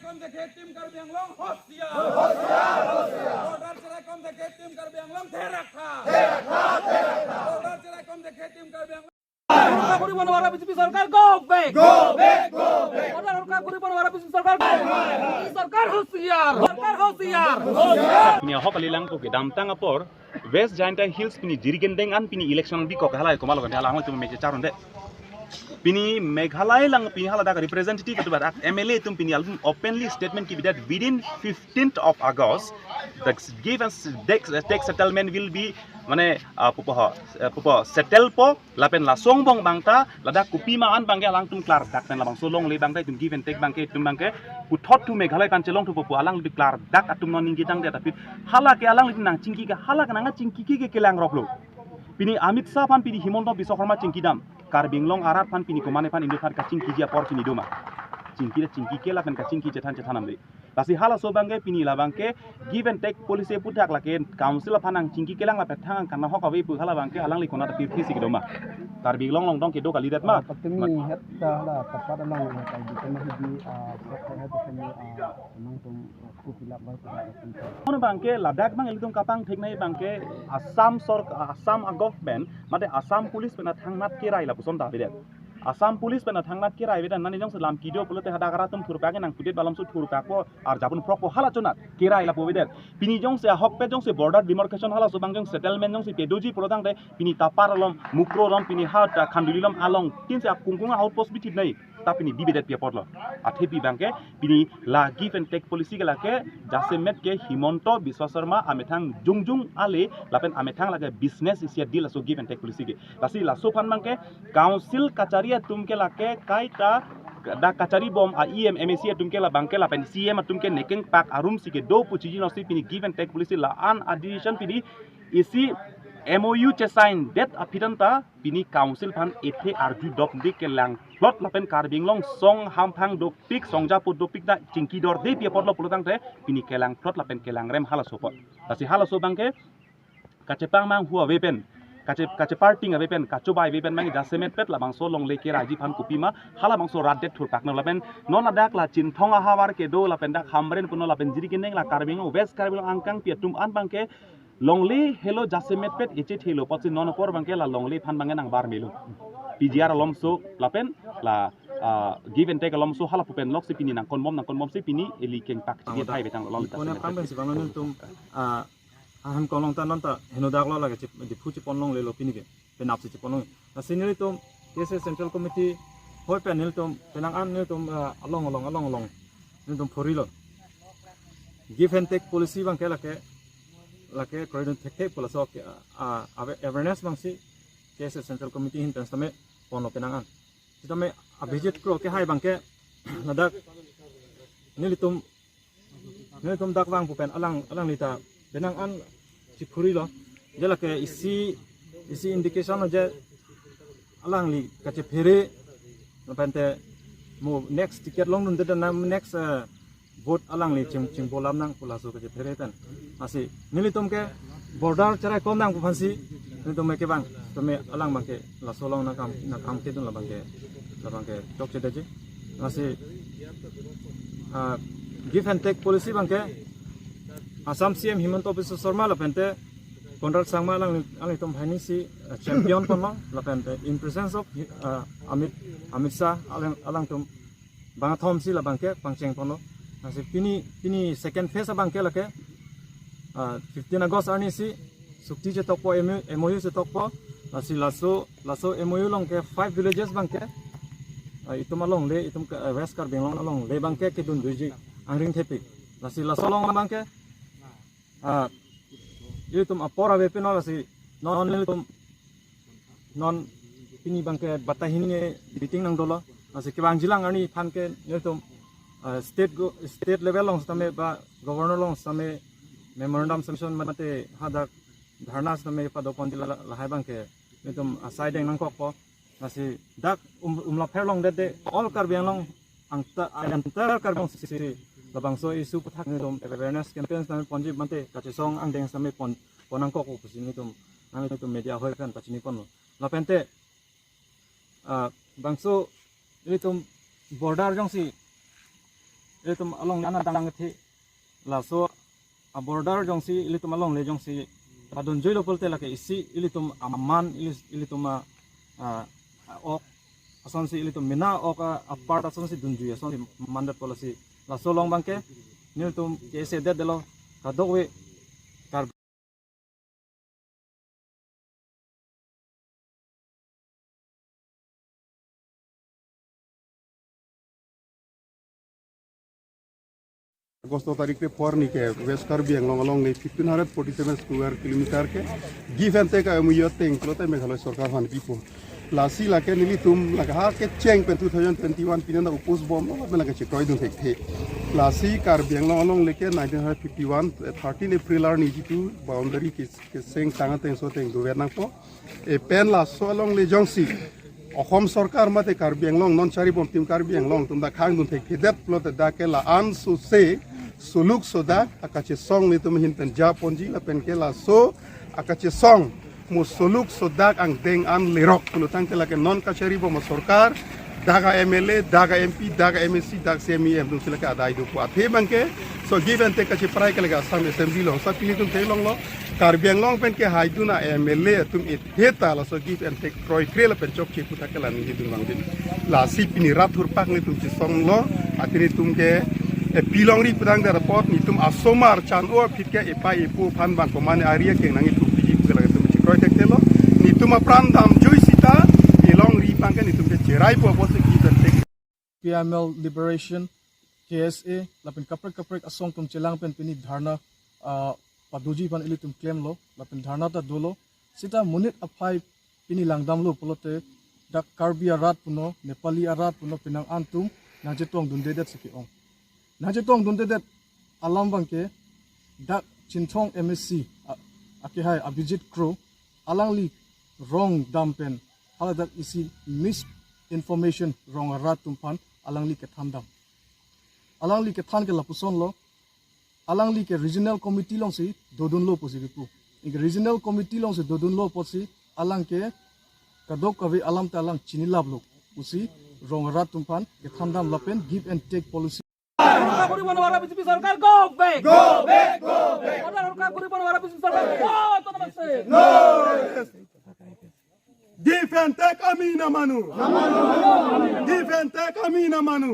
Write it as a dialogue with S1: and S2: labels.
S1: कम देखे team Karbi Anglong होशियार होशियार होशियार बॉर्डर चेहरा कम देखे टीम Karbi Anglong थे रखा बॉर्डर चेहरा कम देखे टीम Karbi Anglong পরিবহনওয়ালা বিজেপি সরকার গো ব্যাক পরিবহনওয়ালা বিজেপি সরকার সরকার হোশিয়ার
S2: Pini hok alilang ko gedam tang apor West Giant Hills pini jirigendeng an pini election bi ko halai ko malo kan hala hang tu meje charon de Pini Meghalaya lang pini hala da representative to bat MLA tum pini album openly statement ki that within 15th of August the give us tax settlement will be mane pupo settle po lapen la songbong bangta lada kupi ma an bangge alang tum klar dak la bang solong le bangta tum give and take bangke tum bangke ku thot tu Meghalaya kan chelong tu pupo alang lebih klar dak atum non ningi tang de tapi hala ke alang lebih nang cingki ke hala ke nang cingki ke kelang roplo pini Amit Shah pan pini Himanta Biswa Sarma cingki dam Karbi Anglong arat pan pini komane pan Indo par kacing kiji apor pini doma cingki ke la pen kacing kiji cetan ambe Tasi hala so bangke pini la bangke give and take policy putak la ke council panang cingki kelang la petang karena hok awe pu hala bangke alang likona ta pir si doma Karbi Anglong long dong ke do kali dat ma
S3: patemi hetta la tapat alang ka di tengah di sektor hetta kami memang tum ku pilap bai
S2: Ono bangke ladak bang elitung kapang theknai bangke Assam government mate Assam police pena thangmat kirai la puson ta bidet Assam police pena thangmat kirai bidan nani jong selam kidio pulote hada karatum thurpa ke nang pudet balam su thurpa ko ar japun prok ko hala chonat kirai la pobidet pini jong se hok pe jong se border demarcation hala so bang jong settlement jong se pedoji prodang de pini tapar lom mukro rom pini hat khandulilam along tin se kungkunga outpost bitit nai tapi ni bibedet pia podlo athepi bangke pini la give and take policy ke lake jasemet ke Himanta Biswa Sarma amethang jungjung ale lapen amethang lage business isia deal so give and take policy ke lasi la so pan bangke council kacharia tumke lake kaita da kachari bom a MAC tumke la bangke la pen CM tumke nekeng pak arum sike do puchiji no si pini give and take policy la an addition pini isi MOU che sign that apidanta pini council pan ethe arju dok dik ke lang plot lapen Karbi Anglong song hampang dok pik songja put dok pik da cingki dor de pia potlo pulutang te pini kelang plot lapen kelang rem hala sopot tasi hala so bangke kacepang mang huwa wepen kace parting wepen kacobai wepen mang jasemet pet la bang so long leke raji pan kupima hala bang so radet thur pak no lapen non ladak la chinthonga hawar ke do lapen dak hamren puno lapen jiri keneng la Karbi Anglong West Karbi Anglong angkang pia tum an bangke Longli hello jasemet pet eche thelo potsi non por bangke la longli phan bangen nang bar melu PGR lomso lapen la give and take lomso hala pupen lok si pini nang konbom si pini eli keng pak ji thai betang lol ta
S3: kone pamben si bangun tum aham kolong ta non ta henodak lo lage di phuchi ponlong le lo pini ke penap si ponlong na senior tum kese central committee hoi panel tum penang an ne tum along ne tum phori lo give and take policy bang ke lake koridon thek pula so awareness bang si kese central committee hin pensame ponlo penangan kitame abhijit kro ke hai bang ke nadak nilitum dak bang pupen alang lita penangan si phuri lo jela ke isi indication je alang li kache phere pente mo next ticket long dun de next vote alang li ching bolam nang pula so kache phere tan asi nilitum ke border charai kom nang phansi nilitum ke bang tome alang bang ke la solong na kam ke dun la bang ke tok che de asi give and take policy bang ke Assam CM Himanta Biswa Sarma la pente Konrad Sangma alang tom bhaini si champion konma la pente in presence of Amit Shah alang tom bangathom si la bangke pangcheng pono asi pini second phase bangke la ke 15 August arni si sukti je tokpo MOU se tokpo asi laso MOU long ke 5 villages bangke itum along le itum West Karbi Anglong along le bangke ke dun duji angring thepi lasi laso long bangke itum apora wepe no lasi non pini bangke batahini biting nang dolo lasi ke bang jilang arni phan ke itum state level long stame ba governor long stame memorandum submission mate hadak dharna stame pado pondila lahai bangke itum side nang kokpo lasi dak umla pherlong de all Karbi Anglong angta Karbi Anglong si labang so isu pathak ni dom awareness campaigns na ponji mante kache song ang deng same ponang ko pusini tum nang tum media hoi kan pachini pon la pente bangso ini tum border jong si tum along ana dang the la so a border jong si ilitum along le jong si adon joilo polte la ke isi ilitum aman ilitum ok ason si ilitum mina ok apart ason si dunju ason si mandat policy la so long bangke nilitum ke se de lo kadokwe kar
S4: Agosto तारीख पे फॉर निके वेस्ट कार्बी एंगलोंग अलोंग ने 1547 square kilometre के give and take अमुयते इंक्लोते मेघालय सरकार हान पीपो लासी लाके निली तुम लगा के चेंग पे 2021 पिनना उपोस बम में लगा चिक्रोय दुन थे लासी कार्बी एंगलोंग अलोंग लेके 1951 13 अप्रैल आर निजितु बाउंड्री के सेंग तांगा तें सो तें गवर्नर को ए पेन लासो अलोंग ले जोंसी অসম সরকার মতে কার্বি আংলং নন চারি বম টিম কার্বি আংলং তুমদা খাং দুন থেকে দেত প্লট দাকে লা আন সুসে suluk soda akache song ni tum hin pen ja ponji la pen ke la so akache song mo suluk soda ang deng an lerok pulutang ke la ke non kachari bo mo sarkar daga MLA daga MP daga MSC daga CMEM dun sila ke adai du kwa the bangke so give and take kache prai ke la Assam assembly lo sa pili tum thelong lo Karbi Anglong pen ke haiduna MLA tum it heta la so give and take kroi krela pen chok chi puta ke la ni dun bang din la si pini rathur pak ni tum chi song lo atini tum ke pilong ri pedang da report ni tum asomar chan o pitke epa epu phan bang komane area ke nangi tu piji ku la tum chikroi tek telo ni tum pran dam joi sita pilong ri pang ke ni tum ke cherai po po se ki dan tek
S5: PML Liberation KSA lapin kaprek asong tum chelang pen pini dharna paduji pan ili tum claim lo lapin dharna ta dolo sita munit aphai pini langdam lo polote dak Karbi arat puno Nepali arat puno pinang antum najetong dundedet siki ong najetong dundedet alam bangke dak chinthong MSC ake hai Abhijit Crow alangli wrong dampen hala dak isi misinformation wrong arat tumpan alangli ke thandam alangli ke than ke lapuson lo alangli ke regional committee long si dodun lo posibipu ing regional committee long si dodun lo posi alang ke kadok kawe alam ta alang chinilab lo usi wrong arat tumpan ke thandam lapen give and take policy
S1: পরিবহন BJP সরকার go back go back go back সরকার পরিবহন BJP সরকার তো নমস্তে no
S4: give and take amina manu give and take amina manu